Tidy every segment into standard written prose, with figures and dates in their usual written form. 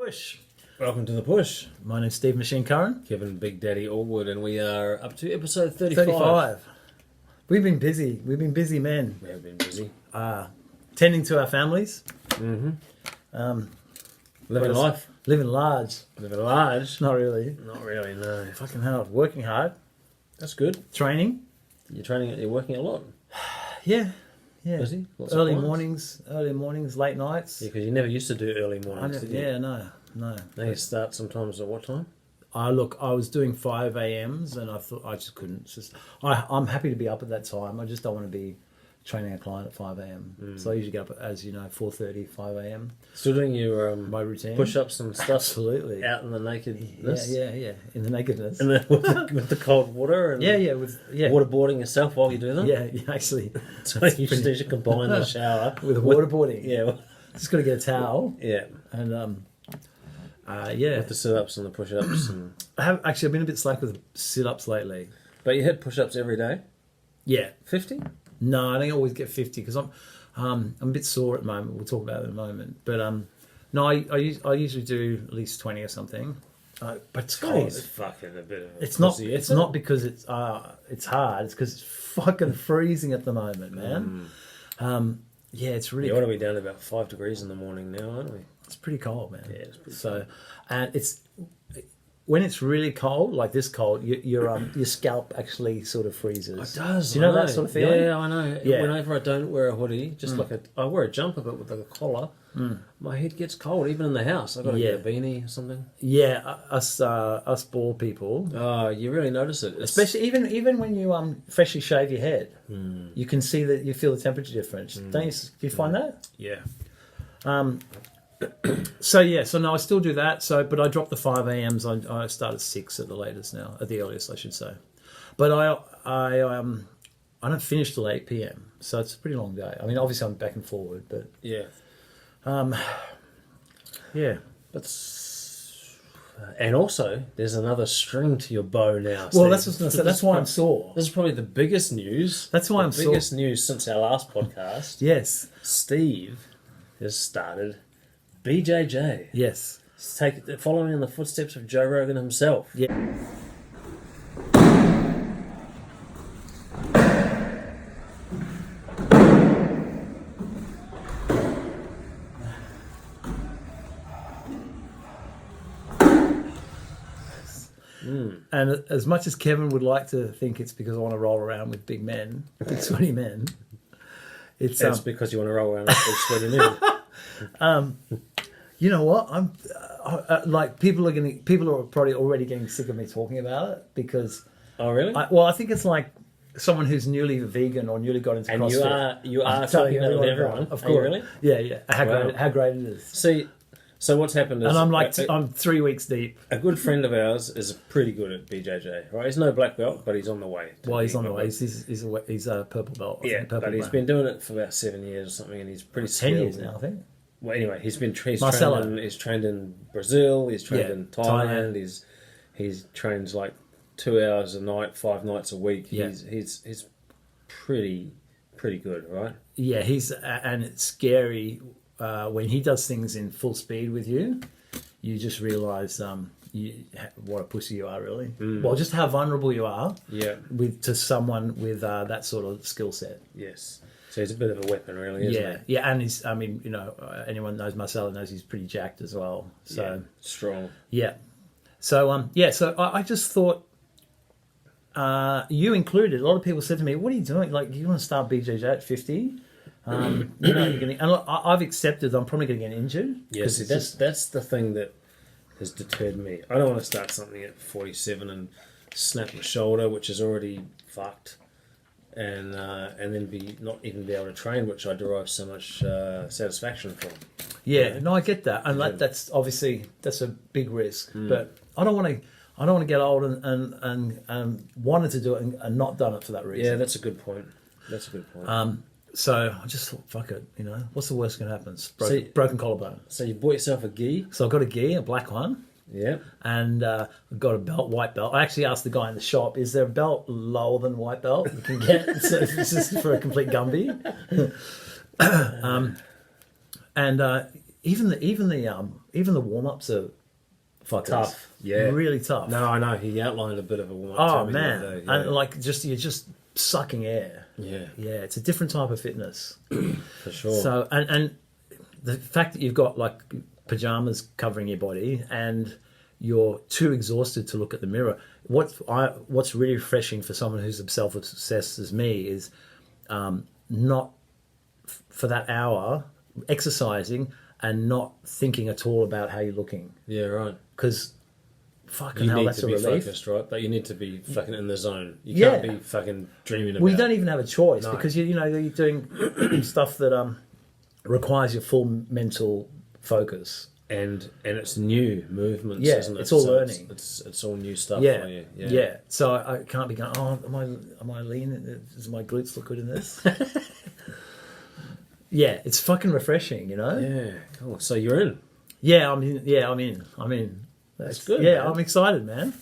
Push. Welcome to The Push. My name's Steve Machine Curran. Kevin Big Daddy Allwood, and we are up to episode 35. 35. We've been busy. We've been busy men. We have been busy. Tending to our families. Living life. Living large. Living large. Not really. Not really, no. Fucking hard. Working hard. That's good. Training. You're working a lot. Yeah. Yeah. Busy? Lots of Early clients? mornings, late nights. Yeah, because you never used to do early mornings, did you? Yeah, no. Now you start sometimes at what time? I was doing 5 a.m.s and I thought I just couldn't. It's just I'm happy to be up at that time. I just don't want to be training a client at 5 a.m. So I usually get up at, as you know, 4:30, 5 a.m. Still doing your My routine. push-ups and stuff. Absolutely. Out in the nakedness. Yeah. In the nakedness. And with the cold water and waterboarding yourself while you do them. Yeah, actually. So you just need to combine the shower with waterboarding. Yeah. Just got to get a towel. Yeah. And with the sit-ups and the push-ups and I've been a bit slack with sit-ups lately. But you hit push-ups every day? Yeah. 50? No, I don't always get 50 because I'm a bit sore at the moment. We'll talk about it in a moment. But no, I usually do at least 20 or something. But it's cold. It's fucking a bit of a It's pussy, not. It's not because it's hard. It's because it's fucking freezing at the moment, man. Yeah, it's really. You ought to be down to about 5 degrees in the morning now, aren't we? It's pretty cold, man. Yeah, it's pretty cold. And it's when it's really cold, like this cold, your scalp actually sort of freezes. It does. Do you know that sort of feeling? Yeah, I know. Yeah. Whenever I don't wear a hoodie, just I wear a jumper, but with a collar, my head gets cold. Even in the house, I've got to get a beanie or something. Yeah, us bald people. Oh, you really notice it, especially even when you freshly shave your head, you can see that you feel the temperature difference. Don't you? Do you find that? Yeah. So no, I still do that. But I dropped the 5 a.m.s. I start at 6 at the latest now, at the earliest, I should say. But I don't finish till 8 p.m. So it's a pretty long day. I mean, obviously I'm back and forward, but yeah. And also, there's another string to your bow now. Well, that's what I was going to say. That's why I'm sore. This is probably the biggest news. That's why I'm sore. Biggest news since our last podcast. Yes. Steve has started BJJ. Yes. Following in the footsteps of Joe Rogan himself. Yeah. And as much as Kevin would like to think it's because I want to roll around with big men, big sweaty men, it's because you want to roll around with big sweaty men. You know what? I'm like people are probably already getting sick of me talking about it because. Oh really? I think it's like someone who's newly vegan or newly got into CrossFit. And you are talking about everyone. Of course. Really? Yeah. How great it is. See. So what's happened is... And I'm I'm 3 weeks deep. A good friend of ours is pretty good at BJJ, right? He's no black belt, but he's on the way. Well, he's on the way. He's a purple belt. Yeah, but he's been doing it for about 7 years or something, and he's pretty skilled. 10 years now, I think. Well, anyway, he's trained in Brazil, he's trained in Thailand, he's trains like 2 hours a night, 5 nights a week. Yeah. He's pretty good, right? Yeah, and it's scary... when he does things in full speed with you, you just realise what a pussy you are, really. Well, just how vulnerable you are to someone with that sort of skill set. Yes. So he's a bit of a weapon, really, isn't he? Yeah, and anyone knows Marcelo knows he's pretty jacked as well. So strong. Yeah. So so I just thought, you included, a lot of people said to me, "What are you doing? Like, you want to start BJJ at 50?" I've accepted I'm probably going to get injured. Yes, that's the thing that has deterred me. I don't want to start something at 47 and snap my shoulder, which is already fucked, and then not even be able to train, which I derive so much satisfaction from. Yeah, no, I get that, and that's obviously a big risk. But I don't want to get old and wanted to do it and not done it for that reason. Yeah, that's a good point. So I just thought, fuck it, what's the worst going to happen? Broken collarbone. So you bought yourself a gi? So I've got a gi, a black one. Yeah. And I've got a belt, white belt. I actually asked the guy in the shop, is there a belt lower than white belt you can get? So this is for a complete Gumby. And even the warm-ups are fuckers. Tough. Yeah. Really tough. No, I know. He outlined a bit of a warm-up. Oh to me the man, other day, yeah. and like you're just sucking air. Yeah. Yeah, it's a different type of fitness. For sure. So and the fact that you've got like pajamas covering your body and you're too exhausted to look at the mirror. What's really refreshing for someone who's self-obsessed as me is not for that hour exercising and not thinking at all about how you're looking. Yeah, right. Because fucking You hell, need that's to a be relief. focused, right? But you need to be fucking in the zone. You Yeah. can't be fucking dreaming about. We don't even have a choice No. because you're doing stuff that requires your full mental focus. And it's new movements, Yeah, isn't it? it's all So learning. It's all new stuff Yeah, for you. yeah. So I can't be going. Oh, am I lean? Does my glutes look good in this? Yeah, it's fucking refreshing, Yeah, cool. So you're in. Yeah, I'm in. That's good. Yeah, man. I'm excited, man.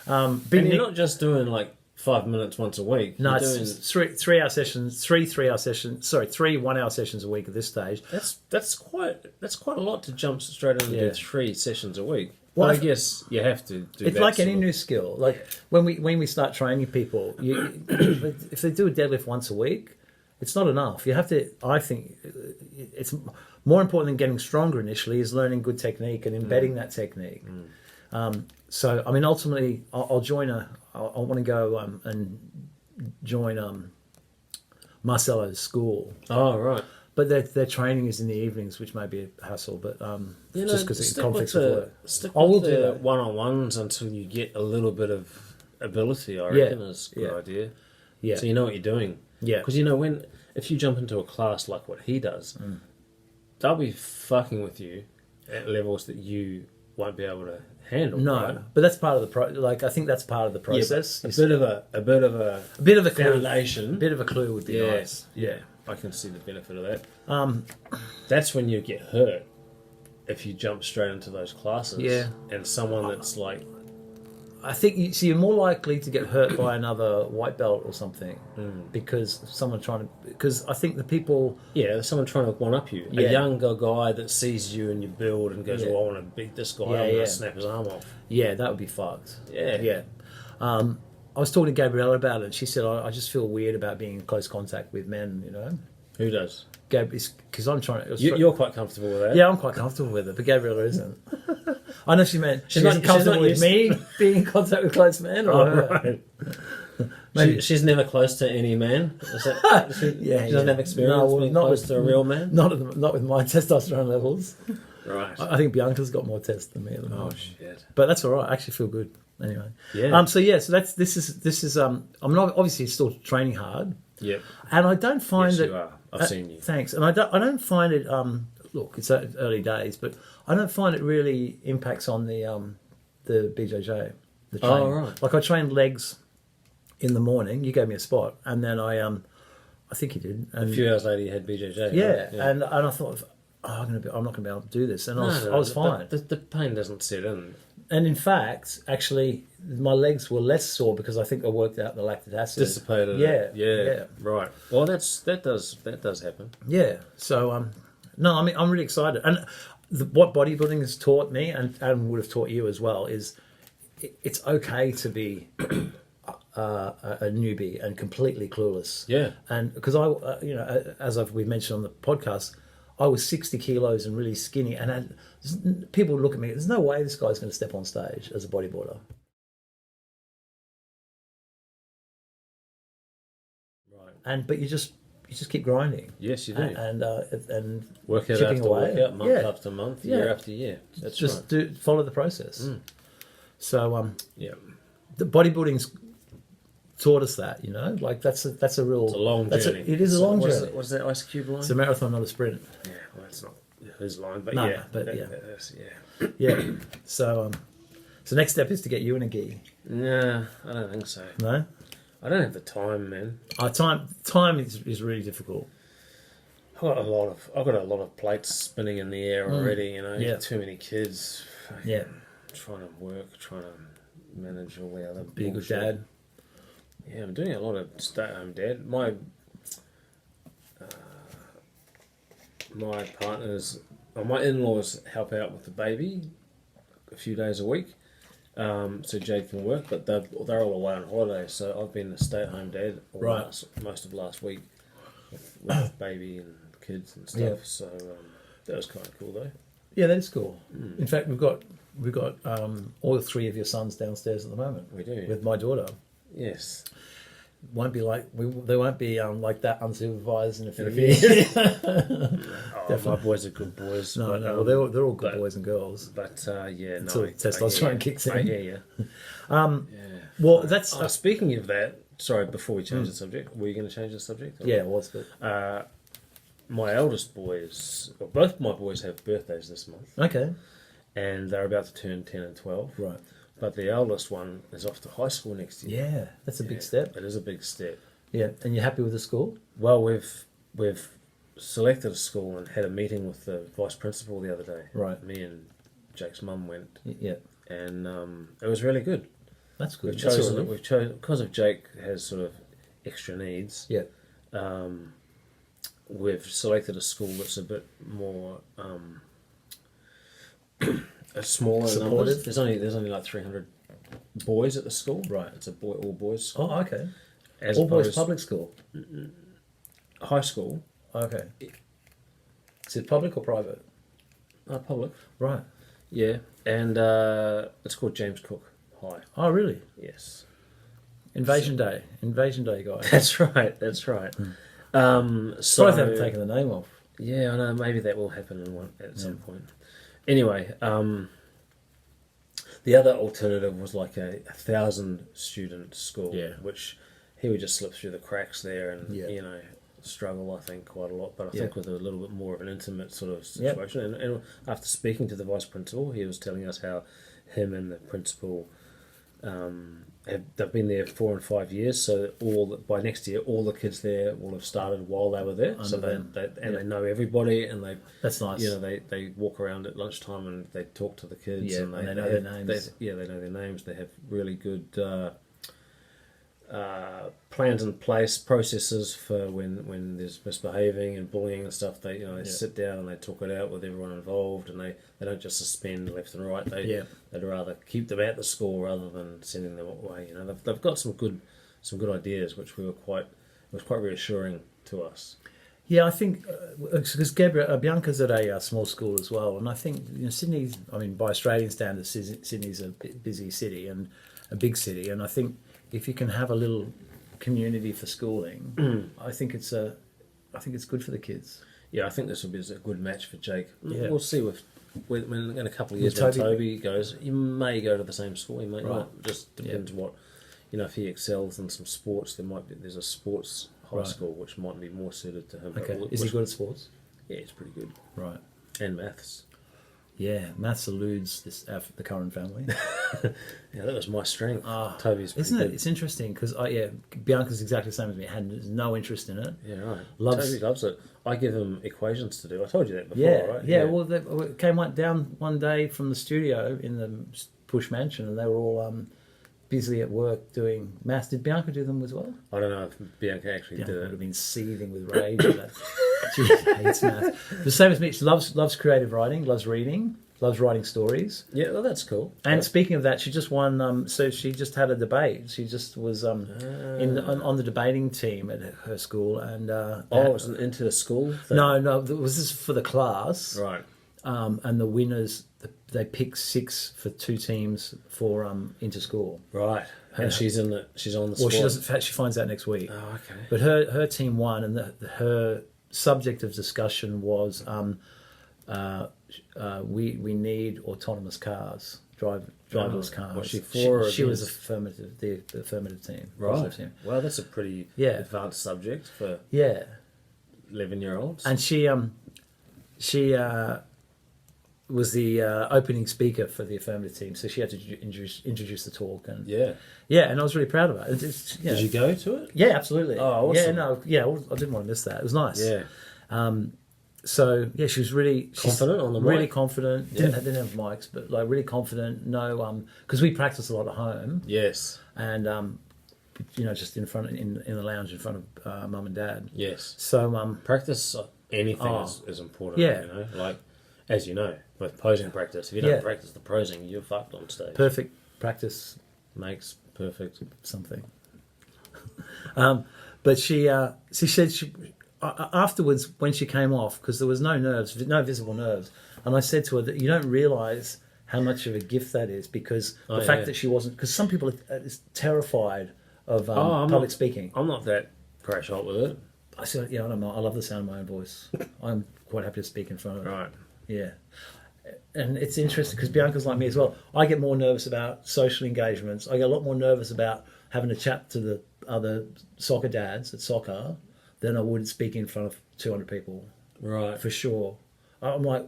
And you're not just doing like 5 minutes once a week. No, You're it's doing... 3 sessions, 3 sessions. Sorry, 3 1-hour sessions a week at this stage. That's quite a lot to jump straight into Yeah. 3 sessions a week. Well, Well, I guess you have to do It's that. like any sort of- new skill. Like when we start training people, if they do a deadlift once a week, it's not enough. You have to. I think it's more important than getting stronger initially is learning good technique and embedding that technique. So I mean, ultimately, I'll join I want to go and join Marcelo's school. Oh, right. But their training is in the evenings, which may be a hassle. But just because it conflicts with work. Stick I will with do the that. one-on-ones until you get a little bit of ability, I Yeah, reckon is a good yeah. idea. Yeah, So you know what you're doing. yeah. Because if you jump into a class like what he does, they'll be fucking with you at levels that you won't be able to handle. No, right? but that's part of the I think that's part of the process. Yeah, a bit of a A bit of a clue, foundation. a bit of a clue would be Yeah, nice. yeah, I can see the benefit of that. That's when you get hurt if you jump straight into those classes. Yeah. And someone that's like, I think you're more likely to get hurt by another white belt or something because I think the people. yeah, there's someone trying to one up you. Yeah. A younger guy that sees you and you build and goes, Yeah. well, I want to beat this guy. Yeah, I'm going yeah. to snap his arm off. Yeah, that would be fucked. Yeah. Yeah. I was talking to Gabriella about it, and she said, I just feel weird about being in close contact with men, Who does? because I'm trying to. You're quite comfortable with that. Yeah, I'm quite comfortable with it, but Gabriella isn't. I know she meant she's not- not she's comfortable not with used- me being in contact with close men. Or Oh, her. right. Maybe- She's never close to any man. Is that, she doesn't have experience being close to a real man. Not with my testosterone levels. Right. I think Bianca's got more test than me at the Oh moment. shit. But that's all right. I actually feel good anyway. Yeah. So this is I'm not obviously still training hard, Yep. and I don't find Yes, that you are. I've seen you. Thanks, and I don't find it. Look, it's early days, but I don't find it really impacts on the BJJ. The training. Oh, right. Like I trained legs in the morning. You gave me a spot, and then I think you did. And A few hours later, you had BJJ. yeah, right? and I thought, I'm not going to be able to do this, and I was No, fine. The pain doesn't set in. And in fact, actually, my legs were less sore because I think I worked out the lactic acid. Dissipated. Yeah, Yeah. Right. Well, that does happen. Yeah. So, no, I mean, I'm really excited. And what bodybuilding has taught me, and would have taught you as well, is it's okay to be a newbie and completely clueless. Yeah. And because as we've mentioned on the podcast, I was 60 kilos and really skinny, and people would look at me. There's no way this guy's going to step on stage as a bodybuilder. Right. But you just keep grinding. Yes, you do. And Workout chipping after away. workout, month Yeah. after month, Yeah. year after year. That's just right. follow the process. So Yeah. the bodybuilding's taught us that, like that's a real. It's a long journey. It is a long journey. What's that Ice Cube line? It's a marathon, not a sprint. Yeah, well, it's not his line, but No, yeah. but that- yeah. that's- yeah. Yeah. So next step is to get you in a gi. Nah, I don't think so. No. I don't have the time, man. Time is really difficult. I've got a lot of plates spinning in the air already. Yeah. Too many kids. Yeah. Trying to work, trying to manage all the other. Be a good bullshit. dad. Yeah, I'm doing a lot of stay-at-home dad. My partner's my in-laws help out with the baby a few days a week, so Jade can work. But they're all away on holiday, so I've been a stay-at-home dad most of last week with baby and kids and stuff. Yeah. So that was kind of cool, though. Yeah, that's cool. In fact, we've got all three of your sons downstairs at the moment. We do, with my daughter. Yes. Won't be like they won't be like that unsupervised in a few years. My boys are good boys. Well, they're all good boys and girls. But until testosterone kicks in. Yeah. Well, that's speaking of that. Sorry, before we change the subject, were you going to change the subject? Or? Yeah, what's it? My eldest boys, both my boys have birthdays this month. Okay. And they're about to turn 10 and 12. Right. But the eldest one is off to high school next year. Yeah, that's a big step. It is a big step. Yeah, and you're happy with the school? Well, we've selected a school and had a meeting with the vice principal the other day. Right. Me and Jake's mum went. Yeah. And it was really good. That's good. We've chosen because of Jake has sort of extra needs. Yeah. We've selected a school that's a bit more a smaller supportive. There's only like 300 boys at the school. Right. It's a all boys school. Oh, okay. All boys public school. High school. Okay. Is it public or private? Public. Right. Yeah, and it's called James Cook High. Oh, really? Yes. Invasion Day, guys. That's right. So sorry they haven't taken the name off. Yeah, I know. Maybe that will happen at some point. Anyway, the other alternative was like a 1,000-student school, which he would just slip through the cracks there and struggle, I think, quite a lot. But I think with a little bit more of an intimate sort of situation. And after speaking to the vice principal, he was telling us how him and the principal they've been there 4 and 5 years. So by next year, all the kids there will have started while they were there. So they know everybody, and that's nice. They walk around at lunchtime and they talk to the kids, and they know their names. They know their names. They have really good plans in place, processes for when there's misbehaving and bullying and stuff. They sit down and they talk it out with everyone involved, and they don't just suspend left and right. They'd rather keep them at the school rather than sending them away. They've got some good ideas, which was quite reassuring to us. Yeah, I think because Bianca's at a small school as well, and I think Sydney's. I mean, by Australian standards, Sydney's a busy city and a big city, and I think if you can have a little community for schooling, I think it's good for the kids. Yeah, I think this will be a good match for Jake. Yeah. We'll see when in a couple of years when Toby goes, he may go to the same school. He may not. Just depends what if he excels in some sports. There's a sports high school which might be more suited to him. Okay, is he good at sports? Yeah, he's pretty good. Right, and maths. Yeah, maths eludes the current family. Yeah, that was my strength. Toby's isn't it? good. It's interesting because Bianca's exactly the same as me. Had no interest in it. Yeah, right. Toby loves it. I give him equations to do. I told you that before, right? Yeah. Well, they came down one day from the studio in the Push Mansion, and they were all busy at work doing maths. Did Bianca do them as well? I don't know if Bianca actually did it. Would have been seething with rage at that. She hates math. The same as me. She loves creative writing, loves reading, loves writing stories. Yeah, well, that's cool. And speaking of that, she just won. So she just had a debate. She just was on the debating team at her school. And it wasn't into the school thing? No. It was just for the class. Right. And the winners, they picked 6 for 2 teams for inter school. Right. And she's on the squad. Well, she doesn't. She finds out next week. Oh, okay. But her team won, and her subject of discussion was we need autonomous cars, driverless cars. Was she for or she was the affirmative team. Right. Team. Well, that's a pretty advanced subject for 11-year-olds. And she was the opening speaker for the affirmative team, so she had to introduce the talk, and and I was really proud of her. Did you go to it? Yeah, absolutely. Oh, awesome. I didn't want to miss that. It was nice. Yeah. So she was really confident on the mic. Really confident. Didn't have mics, but like really confident. No, because we practice a lot at home. Yes. And just in the lounge in front of mum and dad. Yes. So practice anything is important. Yeah. Like. As you know, with posing practice, if you don't practice the posing, you're fucked on stage. Perfect practice makes perfect something. But she said afterwards when she came off, because there was no visible nerves, and I said to her that you don't realise how much of a gift that is, because the fact that she wasn't, because some people are terrified of public speaking. I'm not that crash hot with it. I said, I don't know. I love the sound of my own voice. I'm quite happy to speak in front of it. Right. Yeah. And it's interesting because Bianca's like me as well. I get more nervous about social engagements. I get a lot more nervous about having a chat to the other soccer dads at soccer than I would speaking in front of 200 people. Right. For sure. I'm like,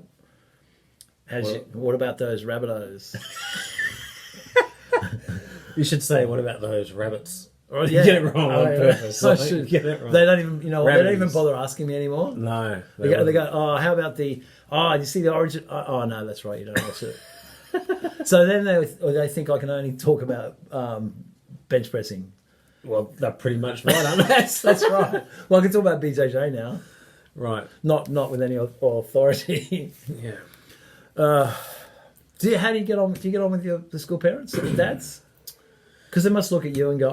what about those rabbitohs? You should say, what about those rabbits? Or Yeah. get it wrong on purpose. I should. Get it wrong. They don't even, they don't even Rabbities. bother asking me anymore. No. They go, oh, how about you see the origin? Oh, no, that's right, you don't watch it. So then they think I can only talk about bench pressing. Well, they're pretty much right, aren't they? That's right. Well, I can talk about BJJ now. Right. Not with any authority. Yeah. How do you get on? Do you get on with the school parents, the dads? Because they must look at you and go,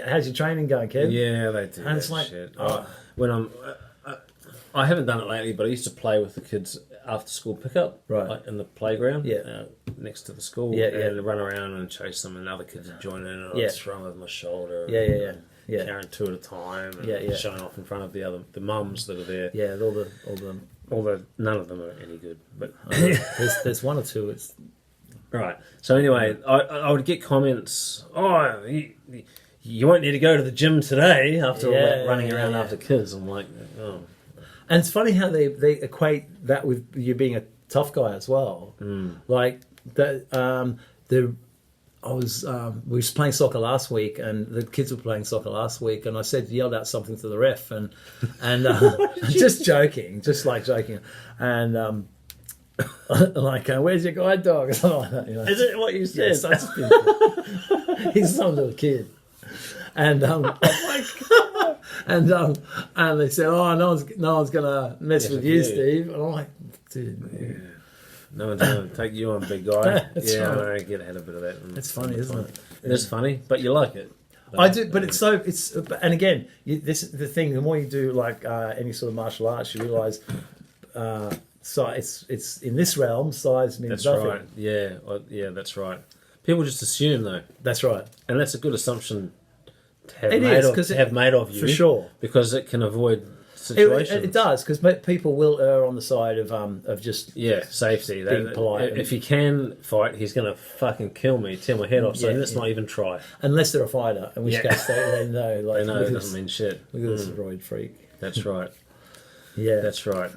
how's your training going, Kev? Yeah, they do. And it's that like, shit. When I haven't done it lately, but I used to play with the kids after school pickup, Right. like in the playground, Yeah. next to the school, Yeah, and run around and chase them, and other kids would join in, and I'd throw them over my shoulder, Yeah. carrying two at a time, and showing off in front of the mums that are there. Yeah, all the None of them are any good, but there's one or two. It's right. So anyway, I would get comments. Oh, you won't need to go to the gym today after running around after kids. I'm like, oh. And it's funny how they equate that with you being a tough guy as well. Like that. We was playing soccer last week, and the kids were playing soccer last week, and I yelled out something to the ref, and just joking, and like, where's your guide dog? Or something like that, Is it what you said? Yes, he's some little kid, and and they said, oh, no one's gonna mess with you, Steve, and I'm like, dude. Yeah. No one's going to take you on, big guy. Right. I get ahead a bit of that. It's funny, isn't it? It is funny, but you like it. I do, but and again, this is the thing. The more you do like any sort of martial arts, you realise, so it's in this realm, size means nothing. Right. Yeah, that's right. People just assume though. That's right, and that's a good assumption to have made of you for sure, because it can avoid situations. It does, because people will err on the side of just safety. Being polite. If he can fight, he's going to fucking kill me, tear my head off. So let's not even try. Unless they're a fighter, in which case they know. Like, they know it doesn't mean shit. Look at this roid freak. That's right. Yeah, that's right.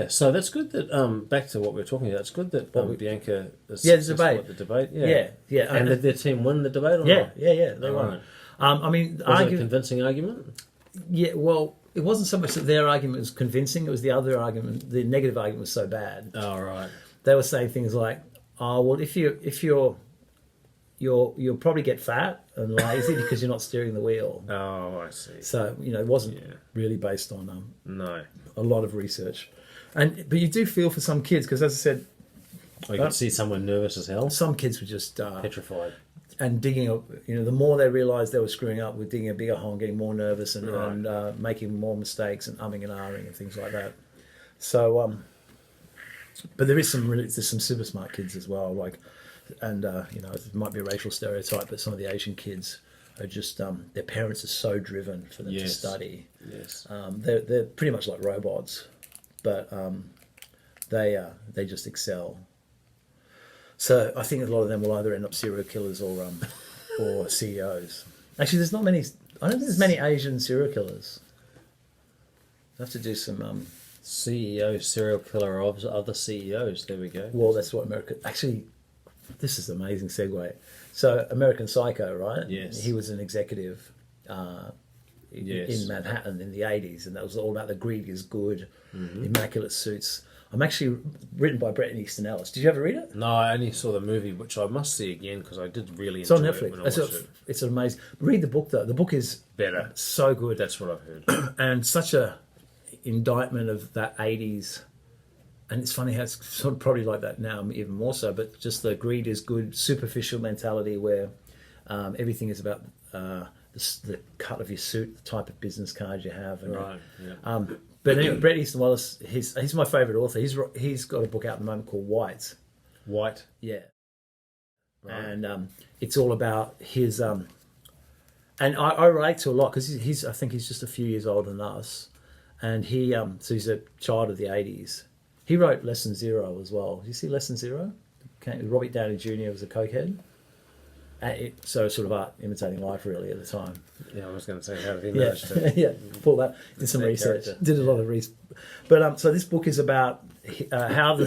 So that's good that back to what we were talking about. It's good that Bianca is the debate. The debate. Yeah. And did their team win the debate or not? Yeah, they won. I mean, was it a convincing argument? Yeah, well, it wasn't so much that their argument was convincing; it was the other argument. The negative argument was so bad. Oh, right. They were saying things like, "Oh, well, if you'll probably get fat and lazy because you're not steering the wheel." Oh, I see. So it wasn't really based on no a lot of research, but you do feel for some kids because, as I said, you could see someone nervous as hell. Some kids were just petrified. And digging, the more they realised they were screwing up, with digging a bigger hole, and getting more nervous, and making more mistakes, and umming and ahhing and things like that. So, but there's some super smart kids as well. Like, and it might be a racial stereotype, but some of the Asian kids are just their parents are so driven for them to study. Yes, they're pretty much like robots, but they just excel. So I think a lot of them will either end up serial killers or CEOs. Actually, there's not many. I don't think there's many Asian serial killers. I have to do some CEO, serial killer of other CEOs. There we go. Well, that's what America. Actually, this is an amazing segue. So American Psycho, right? Yes. He was an executive in Manhattan in the 80s, and that was all about the greed is good, immaculate suits. I'm actually written by Bret Easton Ellis. Did you ever read it? No, I only saw the movie, which I must see again because I did really enjoy it. It's on Netflix. It's amazing. Read the book though. The book is better. So good. That's what I've heard. And such a indictment of that 80s. And it's funny how it's sort of probably like that now, even more so, but just the greed is good, superficial mentality where everything is about the cut of your suit, the type of business card you have. And, right, yeah. But anyway, Bret Easton Wallace, he's my favourite author. He's got a book out at the moment called White. White? Yeah. Right. And it's all about his... and I relate to a lot because I think he's just a few years older than us. And so he's a child of the 80s. He wrote Lesson Zero as well. Did you see Lesson Zero? Robert Downey Jr. was a cokehead. So sort of art imitating life, really, at the time. Yeah, I was going to say, how did he manage to... Yeah, pull that. Did some research. Character. Did a lot of research. But so this book is about how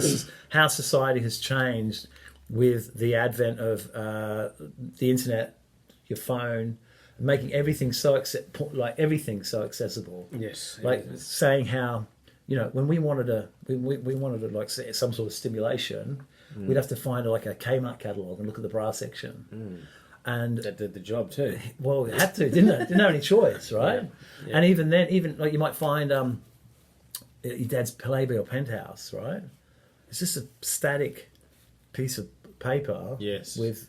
society has changed with the advent of the internet, your phone, making everything so accessible. Yes. Like saying how... when we wanted like some sort of stimulation, we'd have to find like a Kmart catalogue and look at the bra section. And that did the job too. Well, it had to, didn't it? Didn't have any choice, right? Yeah. And even then, like you might find your dad's Playboy Penthouse, right? It's just a static piece of paper. Yes. With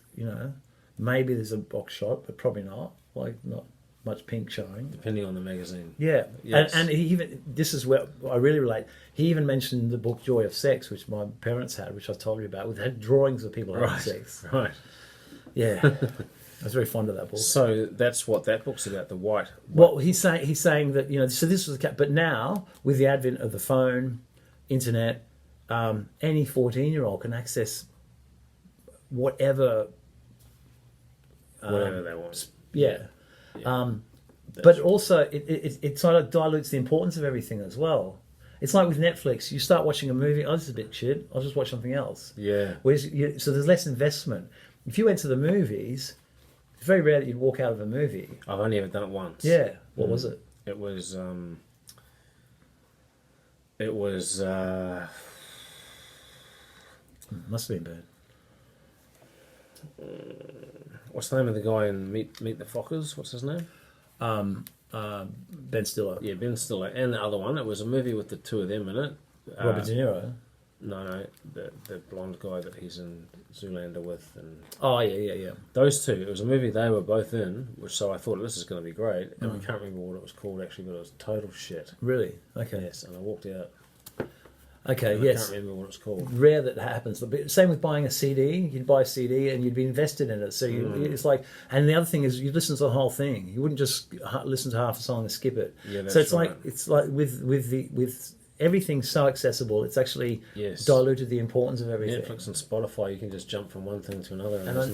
maybe there's a box shot, but probably not. Like not much pink showing, depending on the magazine. Yeah, yes. and he even, this is where I really relate. He even mentioned the book Joy of Sex, which my parents had, which I told you about, with had drawings of people having sex. Right. Yeah, I was very fond of that book. So that's what that book's about. The white. Well, he's saying that so this was but now with the advent of the phone, internet, any 14-year-old can access whatever they want. Yeah. But also it sort of dilutes the importance of everything as well. It's like with Netflix, you start watching a movie, this is a bit shit, I'll just watch something else. Yeah. So there's less investment. If you went to the movies, it's very rare that you'd walk out of a movie. I've only ever done it once. Yeah. What was it? It was must have been bad. What's the name of the guy in Meet the Fockers? What's his name? Ben Stiller. Yeah, Ben Stiller. And the other one, it was a movie with the two of them in it. Robert De Niro. No, the blonde guy that he's in Zoolander with. And oh, yeah. Those two. It was a movie they were both in, so I thought this is going to be great. And we can't remember what it was called actually, but it was total shit. Really? Okay. Yes, and I walked out. Okay, and yes. I can't remember what it's called. Rare that happens. But same with buying a CD. You'd buy a CD and you'd be invested in it. So it's like, and the other thing is you listen to the whole thing. You wouldn't just listen to half a song and skip it. Yeah, that's so it's right. like with everything so accessible, it's actually diluted the importance of everything. Netflix and Spotify, you can just jump from one thing to another, and there's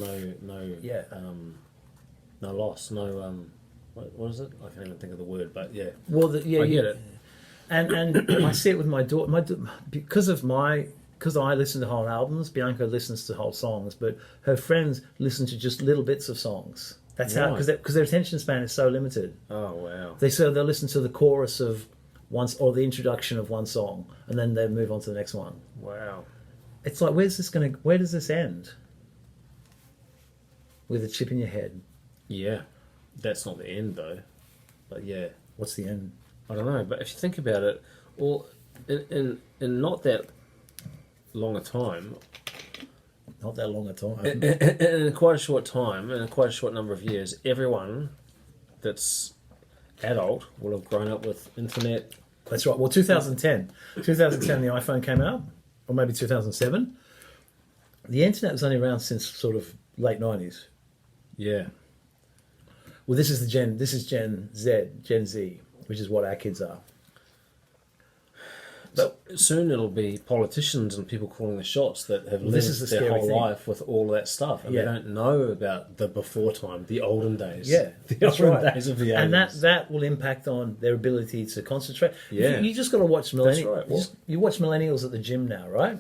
no loss, no what is it? I can't even think of the word, but yeah. Well, I get it. And I see it with my daughter. Because I listen to whole albums. Bianca listens to whole songs, but her friends listen to just little bits of songs. That's how because their attention span is so limited. Oh wow! They'll listen to the chorus of once or the introduction of one song, and then they move on to the next one. Wow! It's like where does this end? With a chip in your head. Yeah, that's not the end though. But yeah, what's the end? I don't know, but if you think about it, well, in not that long a time... Not that long a time. In quite a short time, in quite a short number of years, everyone that's adult will have grown up with internet. That's right. Well, 2010. 2010, the iPhone came out, or maybe 2007. The internet was only around since sort of late 90s. Yeah. Well, this is Gen Z, which is what our kids are. But soon it'll be politicians and people calling the shots that have lived their whole life with all of that stuff, and they don't know about the before time, the olden days. Yeah, the olden days of the 80s. And that will impact on their ability to concentrate. Yeah, you just got to watch millennials. That's right. You watch millennials at the gym now, right?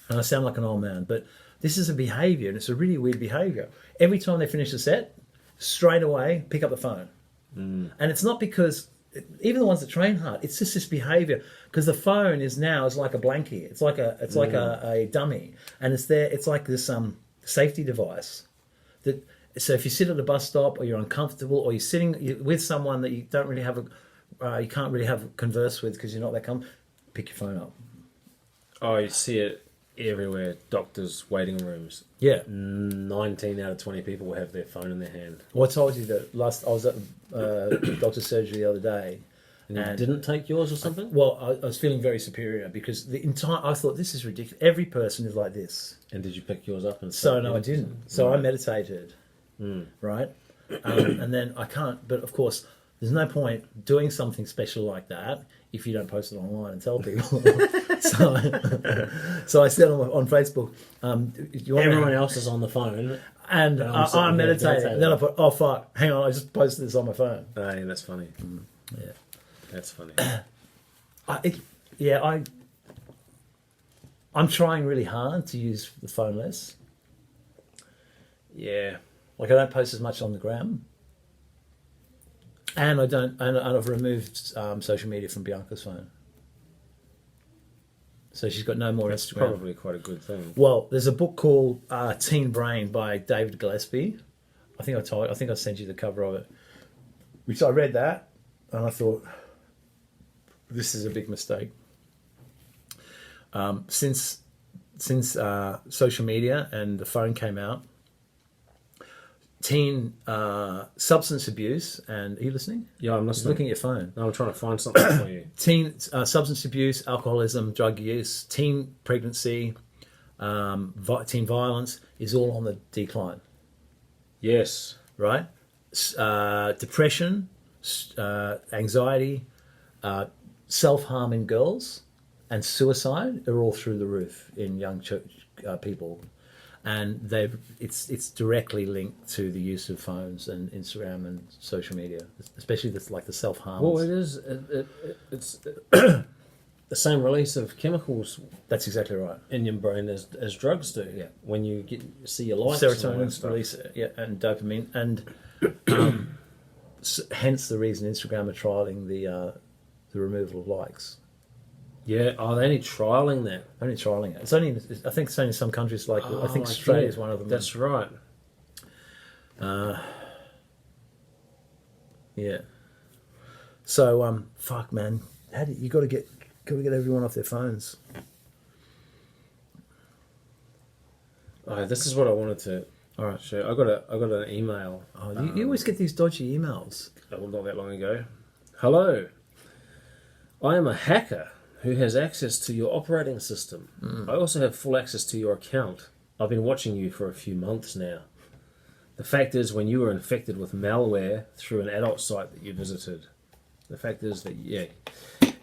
And I sound like an old man, but this is a behaviour, and it's a really weird behaviour. Every time they finish a set, straight away pick up the phone, and it's not because. Even the ones that train hard, it's just this behaviour because the phone is like a blankie. It's like a dummy, and it's there. It's like this safety device. So if you sit at a bus stop or you're uncomfortable or you're sitting with someone that you don't really have you can't really have converse with because you're not that pick your phone up. Oh, you see it everywhere. Doctors' waiting rooms. Yeah. 19 out of 20 people will have their phone in their hand. Well, I told you that I was at doctor's surgery the other day. And you didn't take yours or something? Well, I was feeling very superior because I thought, this is ridiculous. Every person is like this. And did you pick yours up? And So, no, I didn't. So I meditated, right? And then I can't, but of course, there's no point doing something special like that if you don't post it online and tell people. so I said on Facebook, everyone else is on the phone. And I'm meditating. And then I put, oh, fuck, hang on, I just posted this on my phone. Yeah, that's funny. Yeah. That's funny. I'm trying really hard to use the phone less. Yeah. Like, I don't post as much on the gram. And I've removed social media from Bianca's phone. So she's got no more That's Instagram. Probably quite a good thing. Well, there's a book called Teen Brain by David Gillespie. I think I sent you the cover of it. Which I read that, and I thought, this is a big mistake. Since social media and the phone came out, teen substance abuse, and are you listening? Yeah, I'm listening. Looking at your phone. No, I'm trying to find something for you. Teen substance abuse, alcoholism, drug use, teen pregnancy, teen violence is all on the decline. Yes. Right? Depression, anxiety, self-harm in girls, and suicide are all through the roof in young people. And it's directly linked to the use of phones and Instagram and social media, especially the self-harm. Well, it's the same release of chemicals. That's exactly right. In your brain as drugs do. Yeah. When you see your lights, serotonin release, and dopamine, and hence the reason Instagram are trialing the removal of likes. Yeah, are they only trialing that? Only trialing it. I think it's only in some countries, like I think Australia is one of them. That's right. Yeah. So fuck, man, you got to get everyone off their phones. This is what I wanted to. All right, show. I got an email. Oh, you always get these dodgy emails. Not that long ago. Hello, I am a hacker who has access to your operating system. I also have full access to your account. I've been watching you for a few months now. The fact is, when you were infected with malware through an adult site that you visited, the fact is that,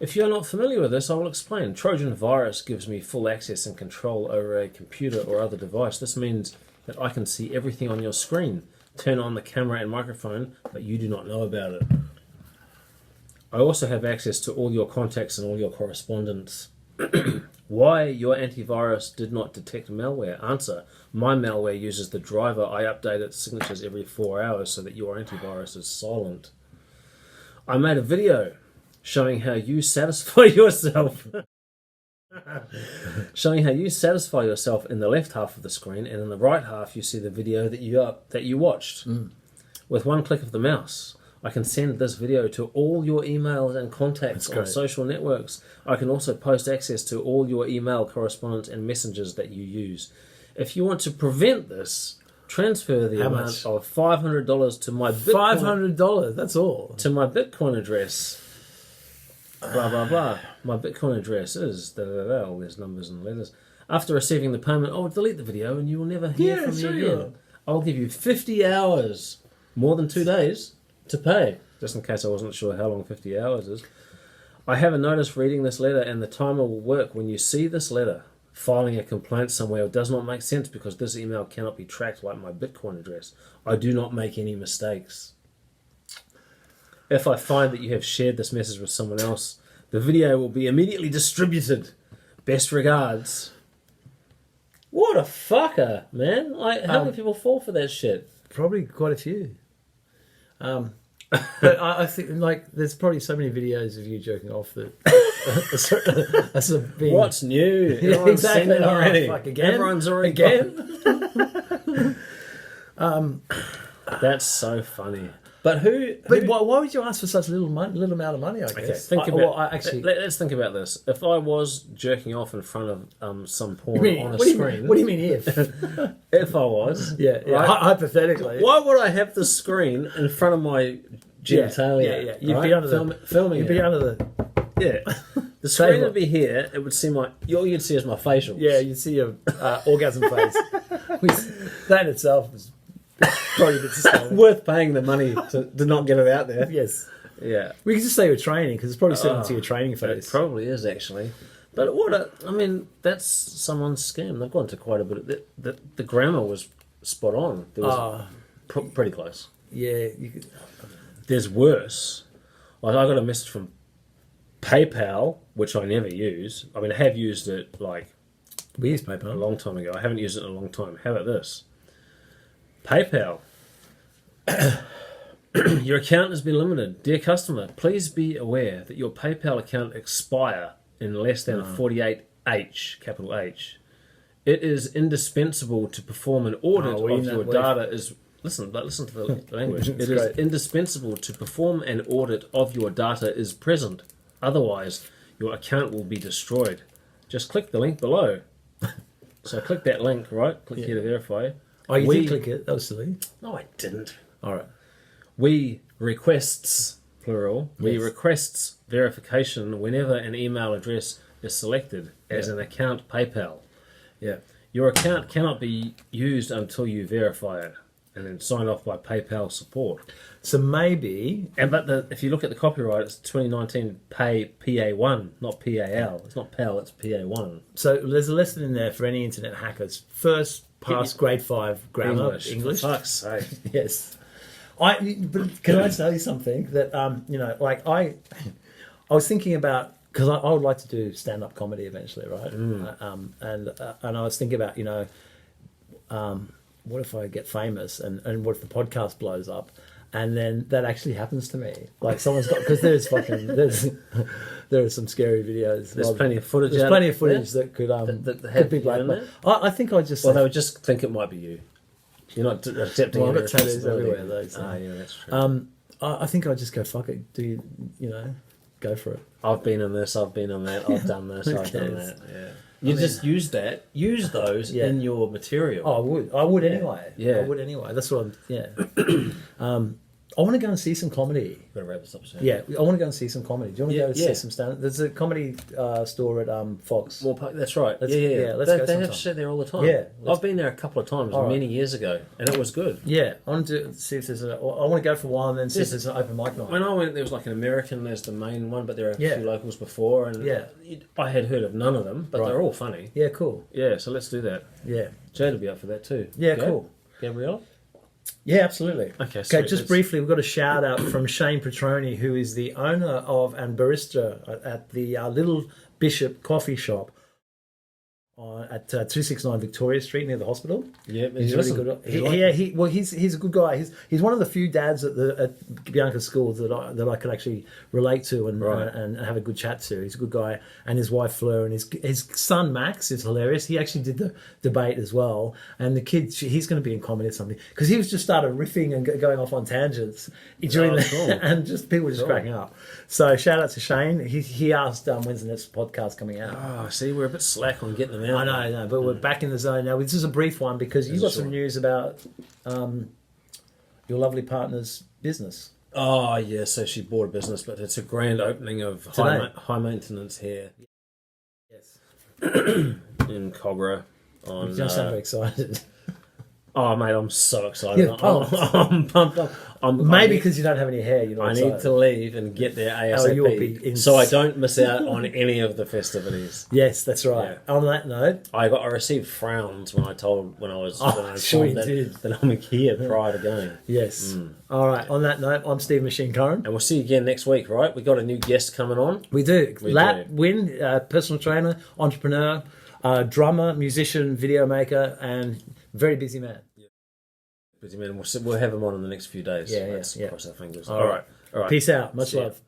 if you're not familiar with this, I will explain. Trojan virus gives me full access and control over a computer or other device. This means that I can see everything on your screen, turn on the camera and microphone, but you do not know about it. I also have access to all your contacts and all your correspondence. Why your antivirus did not detect malware? Answer: my malware uses the driver. I update its signatures every 4 hours so that your antivirus is silent. I made a video showing how you satisfy yourself. Showing how you satisfy yourself in the left half of the screen, and in the right half you see the video that you watched. With one click of the mouse, I can send this video to all your emails and contacts on social networks. I can also post access to all your email correspondence and messengers that you use. If you want to prevent this, transfer the amount of $500 to my Bitcoin. $500, that's all. To my Bitcoin address. Blah, blah, blah. My Bitcoin address is da-da-da-da, all these numbers and letters. After receiving the payment, I'll delete the video and you will never hear from me again. I'll give you 50 hours, more than 2 days, to pay, just in case I wasn't sure how long 50 hours is. I have a notice reading this letter, and the timer will work when you see this letter. Filing a complaint somewhere does not make sense because this email cannot be tracked like my Bitcoin address. I do not make any mistakes. If I find that you have shared this message with someone else, the video will be immediately distributed. Best regards. What a fucker, man. How many people fall for that shit? Probably quite a few. But I think, there's probably so many videos of you jerking off that that's a big... What's new? Yeah, exactly. Already. Fuck, again? Everyone's already again. That's so funny. But who? But why would you ask for such little amount of money? I guess. Okay, let's think about this. If I was jerking off in front of some porn on a screen, what do you mean if? If I was, right? Hypothetically, why would I have the screen in front of my genitalia? Yeah. You'd be under filming. You'd be under the. Yeah, the screen would be here. It would see all you'd see is my facials. Yeah, you'd see your orgasm face. That in itself is probably a bit sustainable. Worth paying the money to not get it out there. Yes. Yeah. We could just say you're training because it's probably similar to your training face. It probably is actually. But that's someone's scam. They've gone to quite a bit. The grammar was spot on. There was pretty close. Yeah. There's worse. Like I got a message from PayPal, which I never use. I mean, I have used it we use PayPal a long time ago. I haven't used it in a long time. How about this? PayPal. Your account has been limited. Dear customer, please be aware that your PayPal account expire in less than 48H, capital H. It is indispensable to perform an audit of your data is... Listen to the language. It is indispensable to perform an audit of your data is present. Otherwise, your account will be destroyed. Just click the link below. So click that link, right? Click here to verify. Oh, you did click it? That was silly. No, I didn't. All right. We requests, plural, we requests verification whenever an email address is selected as an account PayPal. Yeah. Your account cannot be used until you verify it and then sign off by PayPal support. So maybe... If you look at the copyright, it's 2019 PA1, not PAL. It's not PAL, it's PA1. So there's a lesson in there for any internet hackers. First, pass grade 5 grammar, English. For fuck's sake. Yes. But can I tell you something that I was thinking about, because I would like to do stand-up comedy eventually, right? And I was thinking about what if I get famous and what if the podcast blows up, and then that actually happens to me? Like someone's got, because there are some scary videos. There's plenty of footage. There's plenty of footage that could be blackmailed. I think I just. Well, they would just think it might be you. You're not accepting. Well, I've got tattoos everywhere though. So. Yeah, that's true. I think I'd just go fuck it. Do you go for it? I've been on this. I've been on that. I've done this. I've done that. Yeah. Just use those in your material. Oh, I would anyway. Yeah. I would anyway. That's what I want to go and see some comedy. Better wrap this up soon. Yeah, I want to go and see some comedy. Do you want to go see some stand? There's a comedy store at Fox. Well, that's right. Let's go they have shit there all the time. Yeah, I've been there a couple of times many years ago, and it was good. Yeah, I want to see if there's I want to go for a while and then see if there's an open mic night. When I went, there was like an American. There's the main one, but there are a few locals before, and I had heard of none of them, but they're all funny. Yeah, cool. Yeah, so let's do that. Yeah, Jade will be up for that too. Yeah, cool. Gabrielle? Yeah, absolutely. Okay, just briefly, we've got a shout out from Shane Petroni, who is the owner of and barista at the Little Bishop Coffee Shop at 269 Victoria Street near the hospital. Yeah, he's really good. He's a good guy. He's one of the few dads at Bianca's school that I could actually relate to and have a good chat to. He's a good guy, and his wife Fleur and his son Max is hilarious. He actually did the debate as well, and the kid he's going to be in comedy or something because he was just started riffing and going off on tangents during and just people were just cracking up. So shout out to Shane. He asked when's the next podcast coming out. Oh, see, we're a bit slack on getting them out. I know, but we're back in the zone now. This is a brief one because you've got some news about your lovely partner's business. Oh, yeah, so she bought a business, but it's a grand opening of high maintenance hair. Yes. In Cogra. You don't sound very excited. Oh, mate, I'm so excited. You're pumped. I'm pumped up. Maybe because you don't have any hair. I need to leave and get there ASAP so I don't miss out on any of the festivities. Yes, that's right. Yeah. On that note, I received frowns when I was that I'm here prior to going. Yes. All right. On that note, I'm Steve Machine Curran, and we'll see you again next week. Right? We got a new guest coming on. We do. Lat Wynn, personal trainer, entrepreneur, drummer, musician, video maker, and very busy man. Busy man. We'll have him on in the next few days. Yeah. Cross our fingers. All right. Peace out. Much love.